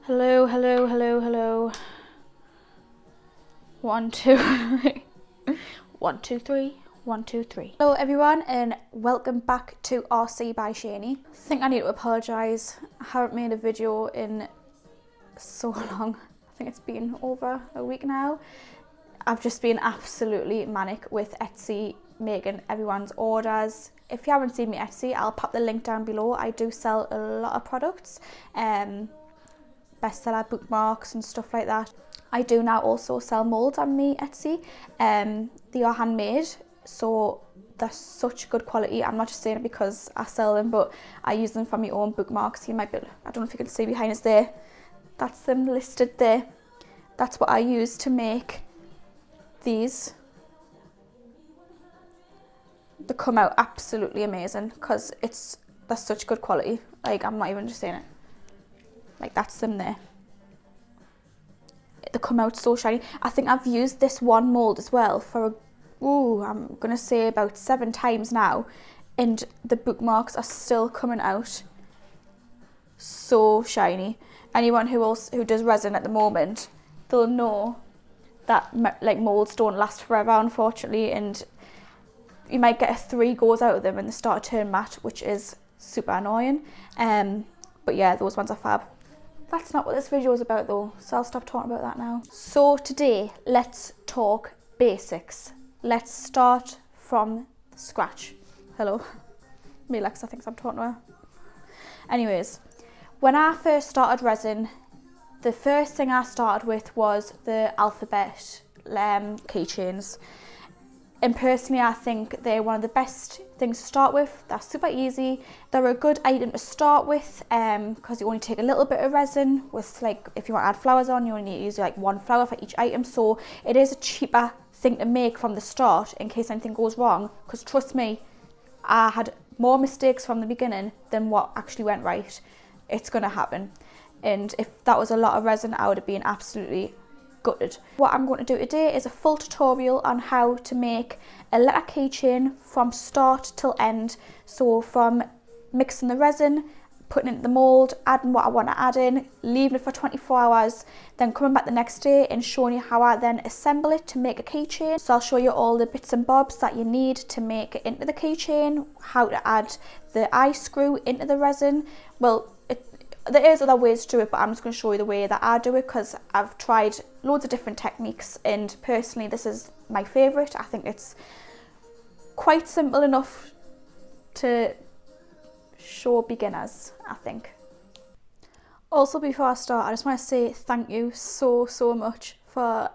Hello, hello, hello, hello. 1, 2, 1, 2, 3, 1, 2, 3. Hello everyone and welcome back to RC by Shanie. I think I need to apologise. I haven't made a video in so long. I think it's been over a week now. I've just been absolutely manic with Etsy, making everyone's orders. If you haven't seen me Etsy, I'll pop the link down below. I do sell a lot of products. Bestseller bookmarks and stuff like that. I do now also sell moulds on me Etsy. They are handmade, so they're such good quality. I'm not just saying it because I sell them, but I use them for my own bookmarks. You might be, I don't know if you can see behind us there. That's them listed there. That's what I use to make these. They come out absolutely amazing because they're such good quality. Like, I'm not even just saying it. Like, that's them there. They come out so shiny. I think I've used this one mould as well for I'm gonna say about 7 times now, and the bookmarks are still coming out so shiny. Anyone who does resin at the moment, they'll know that like moulds don't last forever, unfortunately, and you might get 3 goes out of them and they start to turn matte, which is super annoying. But yeah, those ones are fab. That's not what this video is about though, so I'll stop talking about that now. So today, let's talk basics. Let's start from scratch. Hello. Me Alexa thinks I'm talking to her. Anyways, when I first started resin, the first thing I started with was the alphabet keychains. And personally, I think they're one of the best things to start with. They're super easy. They're a good item to start with because you only take a little bit of resin. With, like, if you want to add flowers on, you only need to use like 1 flower for each item. So it is a cheaper thing to make from the start in case anything goes wrong. Because trust me, I had more mistakes from the beginning than what actually went right. It's going to happen. And if that was a lot of resin, I would have been absolutely gutted. What I'm going to do today is a full tutorial on how to make a letter keychain from start till end. So from mixing the resin, putting it in the mould, adding what I want to add in, leaving it for 24 hours, then coming back the next day and showing you how I then assemble it to make a keychain. So I'll show you all the bits and bobs that you need to make it into the keychain, how to add the eye screw into the resin. Well, there is other ways to do it, but I'm just going to show you the way that I do it because I've tried loads of different techniques and personally this is my favourite. I think it's quite simple enough to show beginners, I think. Also, before I start, I just want to say thank you so much for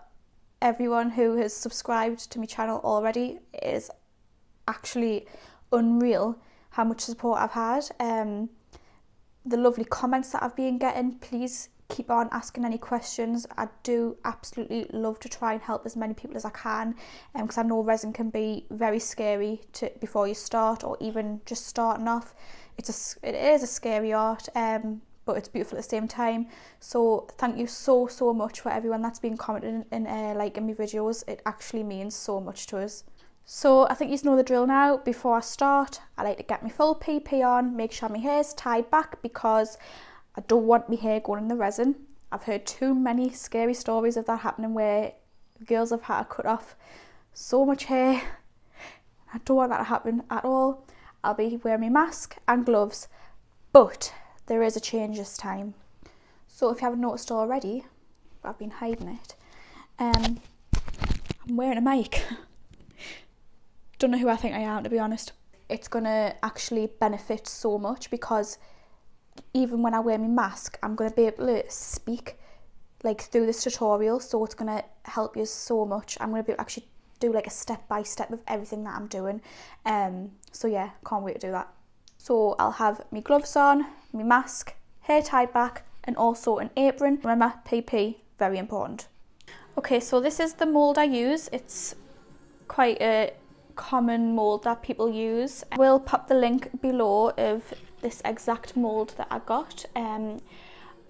everyone who has subscribed to my channel already. It is actually unreal how much support I've had. The lovely comments that I've been getting. Please keep on asking any questions. I do absolutely love to try and help as many people as I can because I know resin can be very scary before you start, or even just starting off. It is a scary art, but it's beautiful at the same time. So thank you so much for everyone that's been commenting and liking my videos. It actually means so much to us. So I think you know the drill now. Before I start, I like to get my full PP on, make sure my hair's tied back because I don't want my hair going in the resin. I've heard too many scary stories of that happening where girls have had to cut off so much hair. I don't want that to happen at all. I'll be wearing my mask and gloves, but there is a change this time. So if you haven't noticed already, I've been hiding it. I'm wearing a mic. Don't know who I think I am, to be honest. It's gonna actually benefit so much because even when I wear my mask, I'm gonna be able to speak like through this tutorial, so it's gonna help you so much. I'm gonna be able to actually do like a step-by-step of everything that I'm doing. So yeah, can't wait to do that. So I'll have my gloves on, my mask, hair tied back, and also an apron. Remember, PP, very important. Okay, so this is the mould I use. It's quite a common mould that people use. I will pop the link below of this exact mould that I got.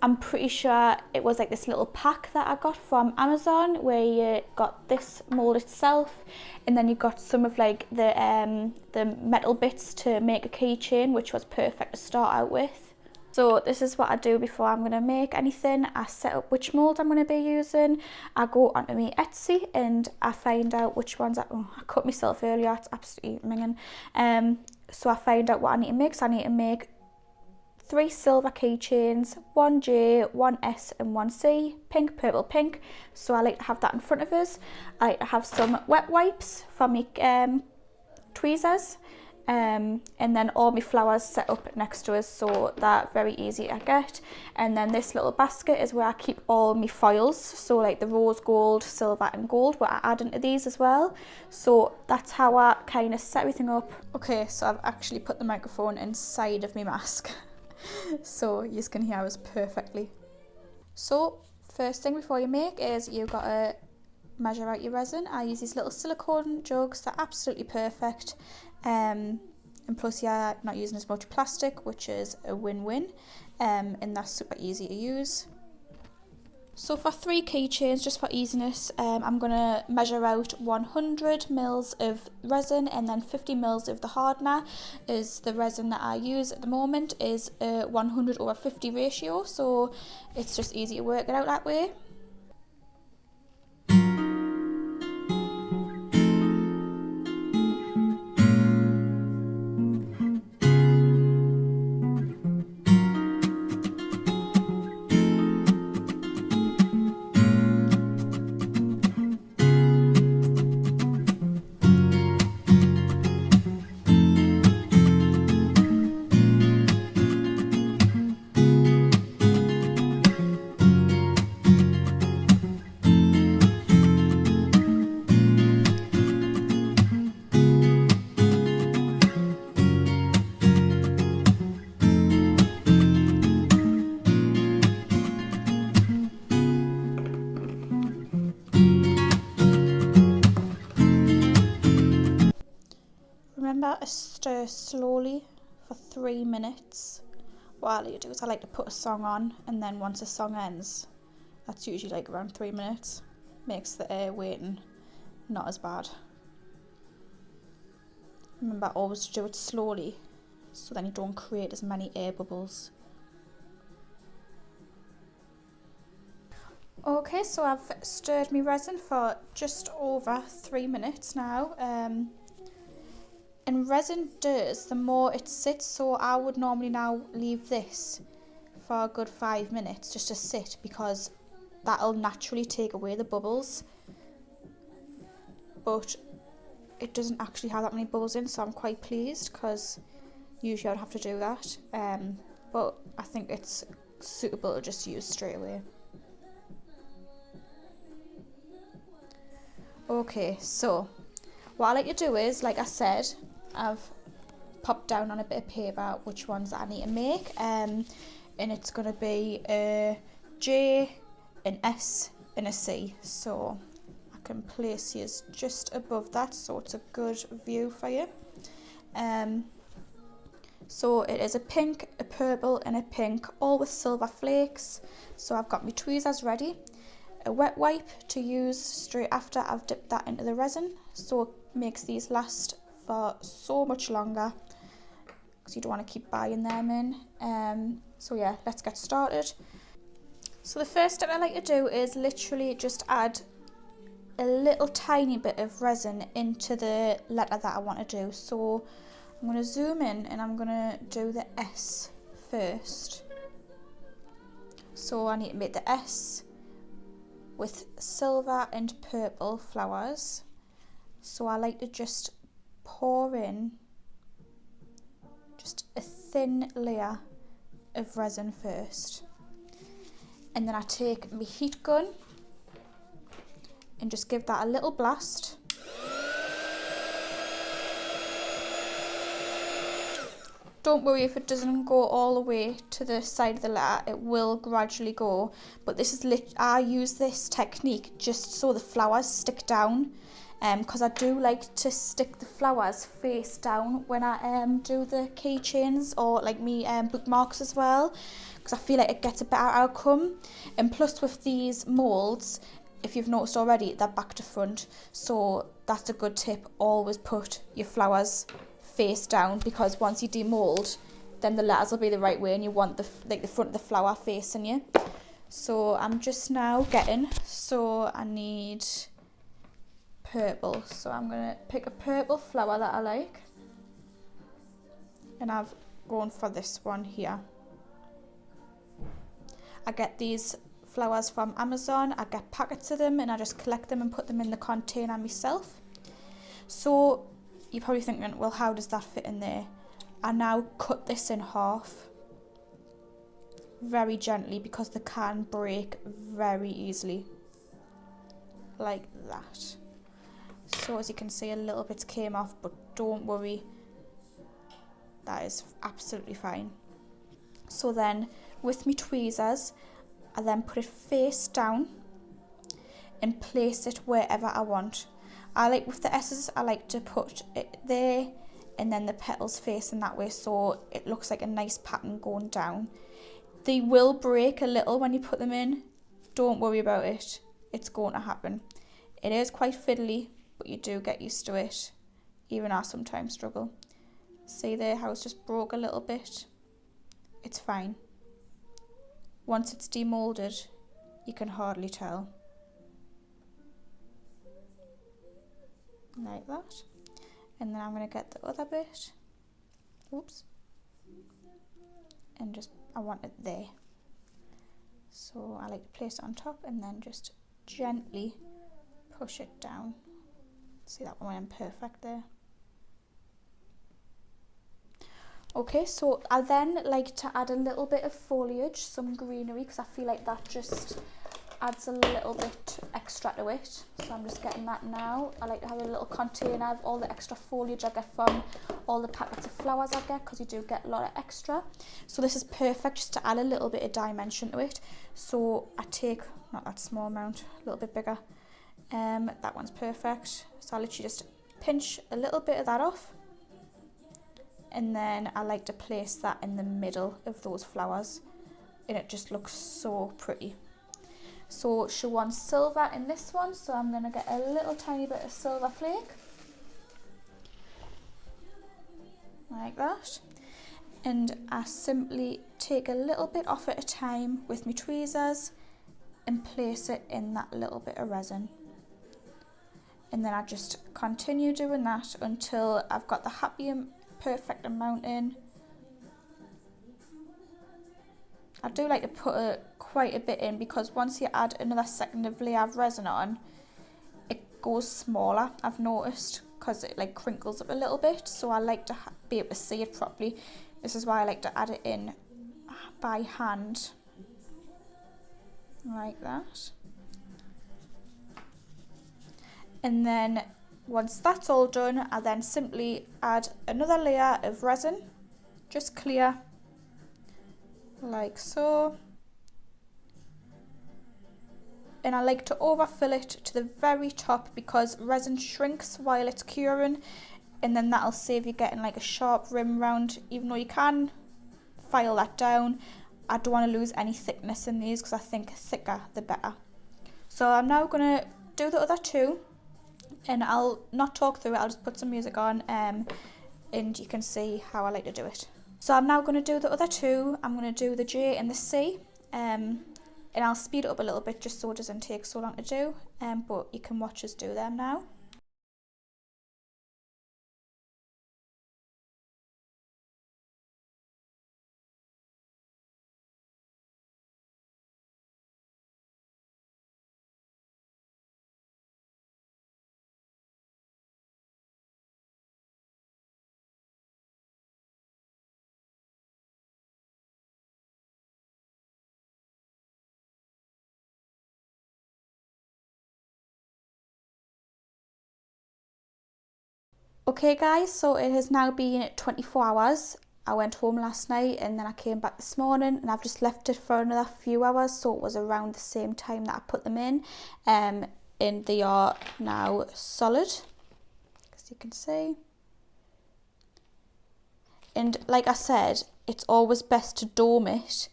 I'm pretty sure it was like this little pack that I got from Amazon where you got this mould itself and then you got some of like the metal bits to make a keychain, which was perfect to start out with. So this is what I do before I'm going to make anything. I set up which mould I'm going to be using. I go onto my Etsy and I find out which ones I cut myself earlier. It's absolutely minging. So I find out what I need to make. So I need to make 3 silver keychains, 1 J, 1 S and 1 C, pink, purple, pink. So I like to have that in front of us. I like to have some wet wipes for my tweezers. And then all my flowers set up next to us, so that very easy to get. And then this little basket is where I keep all my foils, so like the rose gold, silver and gold, what I add into these as well. So that's how I kind of set everything up. Okay, so I've actually put the microphone inside of my mask so you can hear us perfectly. So first thing before you make is you've got to measure out your resin. I use these little silicone jugs, they're absolutely perfect. And plus you're not using as much plastic, which is a win-win, and that's super easy to use. So for 3 keychains, just for easiness, I'm going to measure out 100 mils of resin and then 50 mils of the hardener. Is the resin that I use at the moment is a 100/50 ratio, so it's just easy to work it out that way. Remember to stir slowly for 3 minutes. What I like to do is I like to put a song on, and then once the song ends, that's usually like around 3 minutes, makes the air waiting not as bad. Remember always to do it slowly so then you don't create as many air bubbles. Okay, so I've stirred my resin for just over 3 minutes now. And resin does, the more it sits, so I would normally now leave this for a good 5 minutes just to sit, because that'll naturally take away the bubbles. But it doesn't actually have that many bubbles in, so I'm quite pleased, because usually I'd have to do that. But I think it's suitable to just use straight away. Okay, so what I like to do is, like I said, I've popped down on a bit of paper which ones I need to make, and it's going to be a J, an S and a C, so I can place yours just above that so it's a good view for you. So it is a pink, a purple and a pink, all with silver flakes. So I've got my tweezers ready, a wet wipe to use straight after I've dipped that into the resin, so it makes these last for so much longer, because you don't want to keep buying them in. So yeah, let's get started. So the first step I like to do is literally just add a little tiny bit of resin into the letter that I want to do. So I'm going to zoom in and I'm going to do the S first. So I need to make the S with silver and purple flowers. So I like to just pour in just a thin layer of resin first, and then I take my heat gun and just give that a little blast. Don't worry if it doesn't go all the way to the side of the letter, it will gradually go, but this is I use this technique just so the flowers stick down, because I do like to stick the flowers face down when I do the keychains or like me bookmarks as well, because I feel like it gets a better outcome. And plus with these moulds, if you've noticed already, they're back to front, so that's a good tip. Always put your flowers face down, because once you demold, then the letters will be the right way, and you want the front of the flower facing you. So I'm just now so I need purple. So I'm going to pick a purple flower that I like. And I've gone for this one here. I get these flowers from Amazon. I get packets of them and I just collect them and put them in the container myself. So you're probably thinking, well, how does that fit in there? I now cut this in half very gently because they can break very easily, like that. So as you can see, a little bit came off, but don't worry, that is absolutely fine. So then with me tweezers, I then put it face down and place it wherever I want. I like, with the S's, I like to put it there and then the petals facing that way, so it looks like a nice pattern going down. They will break a little when you put them in. Don't worry about it. It's going to happen. It is quite fiddly, but you do get used to it. Even I sometimes struggle. See there how it's just broke a little bit? It's fine. Once it's demolded, you can hardly tell. Like that. And then I'm going to get the other bit. Oops. And just, I want it there. So I like to place it on top and then just gently push it down. See, that one went perfect there. Okay, so I then like to add a little bit of foliage, some greenery, because I feel like that just adds a little bit extra to it. So I'm just getting that now. I like to have a little container of all the extra foliage I get from all the packets of flowers I get, because you do get a lot of extra. So this is perfect just to add a little bit of dimension to it. So I take, not that small amount, a little bit bigger. That one's perfect. So I literally just pinch a little bit of that off. And then I like to place that in the middle of those flowers. And it just looks so pretty. So she wants silver in this one, so I'm going to get a little tiny bit of silver flake. Like that. And I simply take a little bit off at a time with my tweezers and place it in that little bit of resin. And then I just continue doing that until I've got the happy and perfect amount in. I do like to put quite a bit in, because once you add another second of layer of resin on, it goes smaller, I've noticed, because it like crinkles up a little bit. So I like to be able to see it properly. This is why I like to add it in by hand, like that. And then once that's all done, I then simply add another layer of resin, just clear, like so. And I like to overfill it to the very top, because resin shrinks while it's curing, and then that'll save you getting like a sharp rim round, even though you can file that down. I don't want to lose any thickness in these, because I think thicker the better. So I'm now going to do the other two, and I'll not talk through it, I'll just put some music on, and you can see how I like to do it. So I'm now going to do the other two. I'm going to do the J and the C, and I'll speed it up a little bit just so it doesn't take so long to do, but you can watch us do them now. Okay guys, so it has now been 24 hours. I went home last night and then I came back this morning, and I've just left it for another few hours, so it was around the same time that I put them in. And they are now solid, as you can see. And like I said, it's always best to dome it,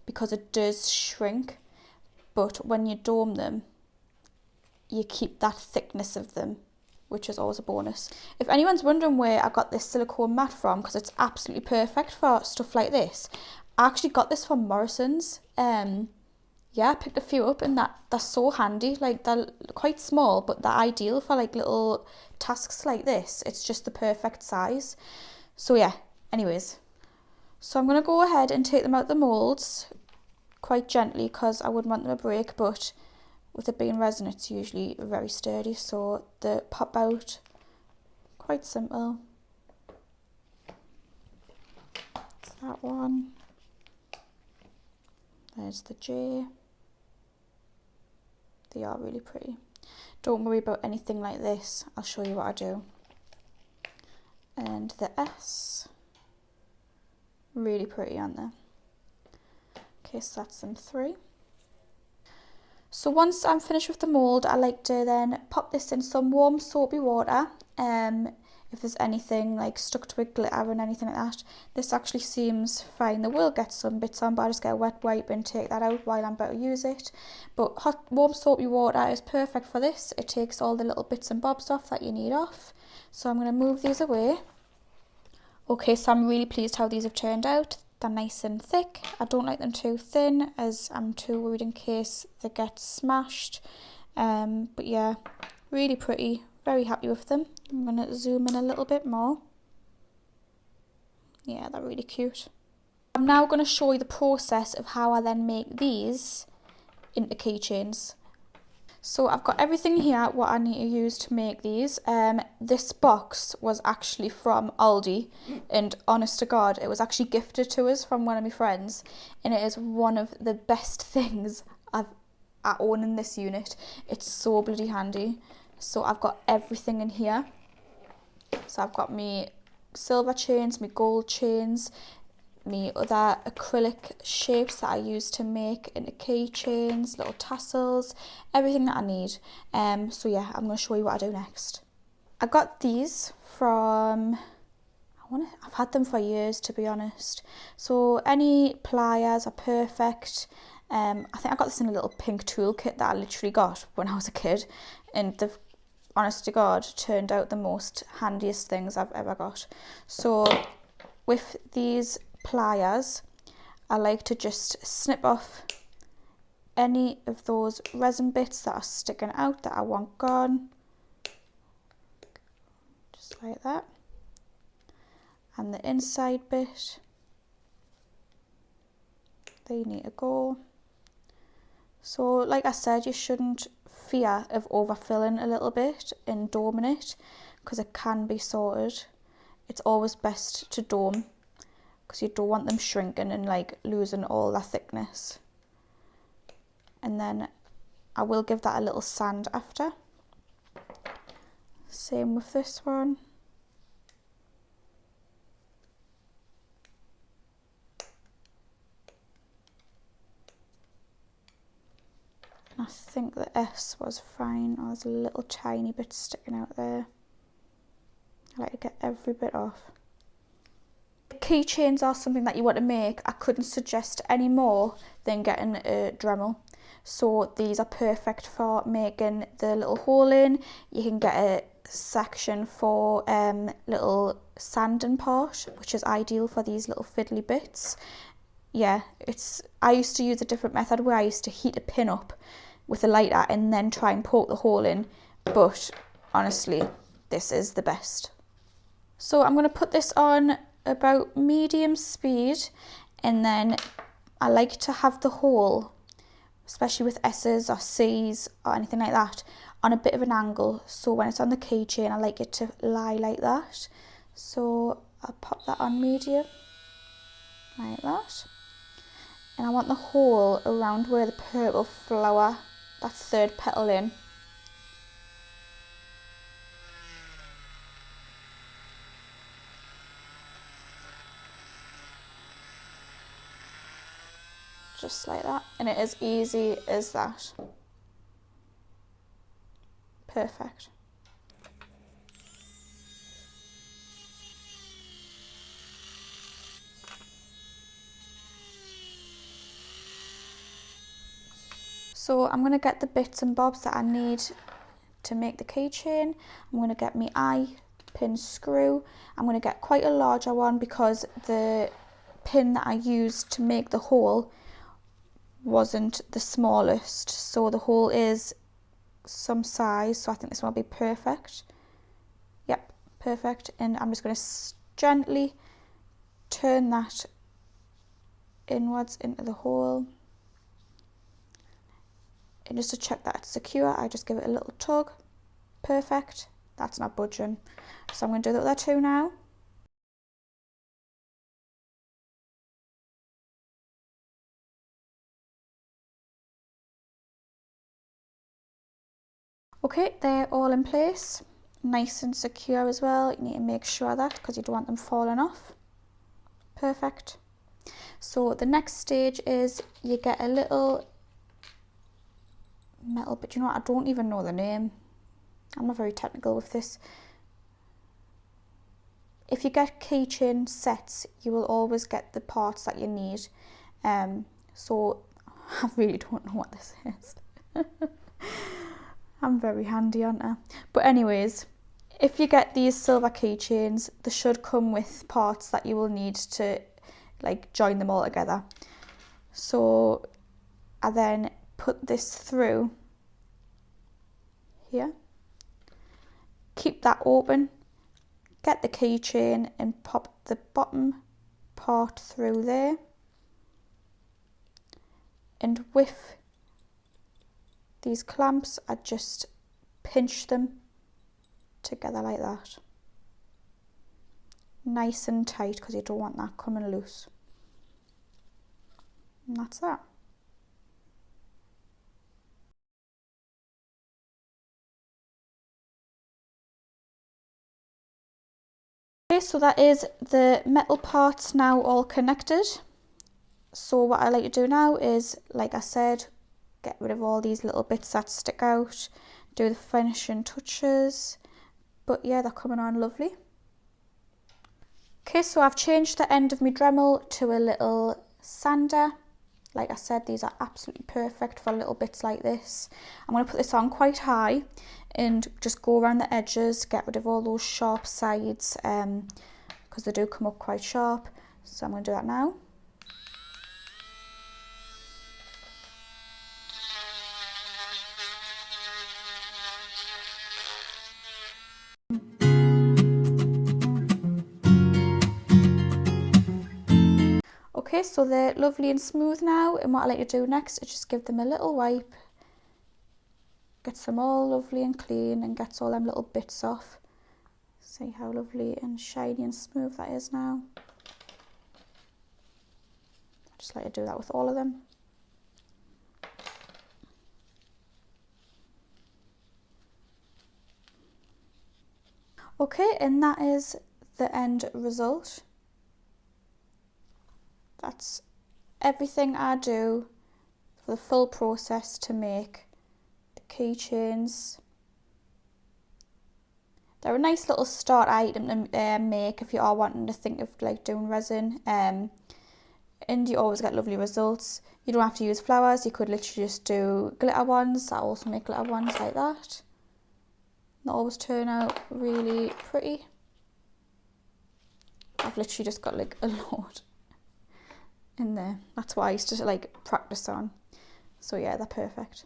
because it does shrink, but when you dome them, you keep that thickness of them, which is always a bonus. If anyone's wondering where I got this silicone mat from, because it's absolutely perfect for stuff like this, I actually got this from Morrison's. Yeah, I picked a few up, and they're so handy. Like, they're quite small, but they're ideal for like little tasks like this. It's just the perfect size. So yeah, anyways. So I'm going to go ahead and take them out the moulds quite gently, because I wouldn't want them to break, but with it being resin, it's usually very sturdy, so they pop out quite simple. That's that one. There's the J. They are really pretty. Don't worry about anything like this. I'll show you what I do. And the S. Really pretty, aren't they? Okay, so that's them 3. So once I'm finished with the mould, I like to then pop this in some warm soapy water. If there's anything like stuck to it, glitter and anything like that. This actually seems fine. There will get some bits on, but I just get a wet wipe and take that out while I'm about to use it. But hot, warm soapy water is perfect for this. It takes all the little bits and bobs off that you need off. So I'm going to move these away. Okay, so I'm really pleased how these have turned out. They're nice and thick. I don't like them too thin, as I'm too worried in case they get smashed. But yeah, really pretty. Very happy with them. I'm going to zoom in a little bit more. Yeah, they're really cute. I'm now going to show you the process of how I then make these into keychains. So I've got everything here, what I need to use to make these. This box was actually from Aldi, and honest to God, it was actually gifted to us from one of my friends, and it is one of the best things I own in this unit. It's so bloody handy. So I've got everything in here. So I've got my silver chains, my gold chains, my other acrylic shapes that I use to make into keychains, little tassels, everything that I need. So yeah, I'm going to show you what I do next. I got these from, I've had them for years, to be honest. So any pliers are perfect. I think I got this in a little pink toolkit that I literally got when I was a kid, and they've, honest to God, turned out the most handiest things I've ever got. So with these pliers, I like to just snip off any of those resin bits that are sticking out that I want gone, just like that, and the inside bit, they need to go. So like I said, you shouldn't fear of overfilling a little bit and doming it, because it can be sorted. It's always best to dome, because you don't want them shrinking and like losing all their thickness. And then I will give that a little sand after. Same with this one. And I think the S was fine. Oh, there's a little tiny bit sticking out there. I like to get every bit off. Keychains are something that you want to make. I couldn't suggest any more than getting a Dremel. So these are perfect for making the little hole in. You can get a section for little sanding part, which is ideal for these little fiddly bits. Yeah, I used to use a different method where I used to heat a pin up with a lighter and then try and poke the hole in, but honestly, this is the best. So I'm going to put this on about medium speed, and then I like to have the hole, especially with S's or C's or anything like that, on a bit of an angle, so when it's on the keychain I like it to lie like that. So I'll pop that on medium like that, and I want the hole around where the purple flower, that third petal in. Just like that, and it is easy as that. Perfect. So I'm going to get the bits and bobs that I need to make the keychain. I'm going to get my eye pin screw. I'm going to get quite a larger one because the pin that I used to make the hole wasn't the smallest, so the hole is some size, so I think this one will be perfect. Yep, perfect. And I'm just going to gently turn that inwards into the hole, and just to check that it's secure, I just give it a little tug. Perfect, that's not budging. So I'm going to do the other two now. Okay, they're all in place, nice and secure as well. You need to make sure that, because you don't want them falling off. Perfect. So the next stage is you get a little metal, but you know what, I don't even know the name. I'm not very technical with this. If you get keychain sets, you will always get the parts that you need. So I really don't know what this is. I'm very handy, aren't I? But anyways, if you get these silver keychains, they should come with parts that you will need to like join them all together. So I then put this through here, keep that open, get the keychain and pop the bottom part through there, and with these clamps I just pinch them together like that, nice and tight, because you don't want that coming loose. And that's that. Okay, so that is the metal parts now all connected. So what I like to do now is, like I said, get rid of all these little bits that stick out, do the finishing touches. But yeah, they're coming on lovely. Okay, so I've changed the end of my Dremel to a little sander. Like I said, these are absolutely perfect for little bits like this. I'm going to put this on quite high and just go around the edges, get rid of all those sharp sides, because they do come up quite sharp. So I'm going to do that now. Okay, so they're lovely and smooth now, and what I like to do next is just give them a little wipe, gets them all lovely and clean and gets all them little bits off. See how lovely and shiny and smooth that is now. I just like to do that with all of them. Okay, and that is the end result. That's everything I do for the full process to make the keychains. They're a nice little start item to make if you are wanting to think of like doing resin, and you always get lovely results. You don't have to use flowers, you could literally just do glitter ones. I also make glitter ones like that. They always turn out really pretty. I've literally just got like a load in there. That's what I used to like practice on. So yeah, they're perfect.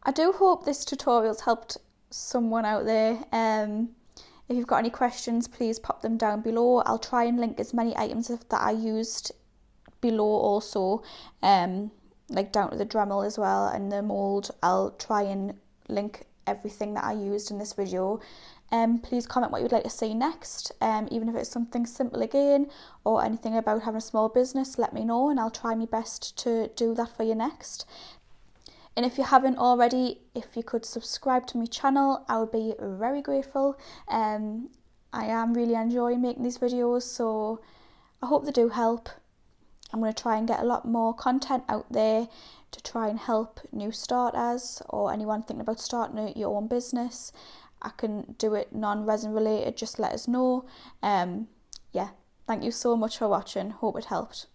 I do hope this tutorial's helped someone out there. If you've got any questions, please pop them down below. I'll try and link as many items that I used below also, like down to the Dremel as well and the mould. I'll try and link everything that I used in this video. Please comment what you'd like to see next, even if it's something simple again or anything about having a small business, let me know and I'll try my best to do that for you next. And if you haven't already, if you could subscribe to my channel, I would be very grateful. I am really enjoying making these videos, so I hope they do help. I'm going to try and get a lot more content out there to try and help new starters or anyone thinking about starting your own business. I can do it non-resin related, just let us know. Yeah, thank you so much for watching. Hope it helped.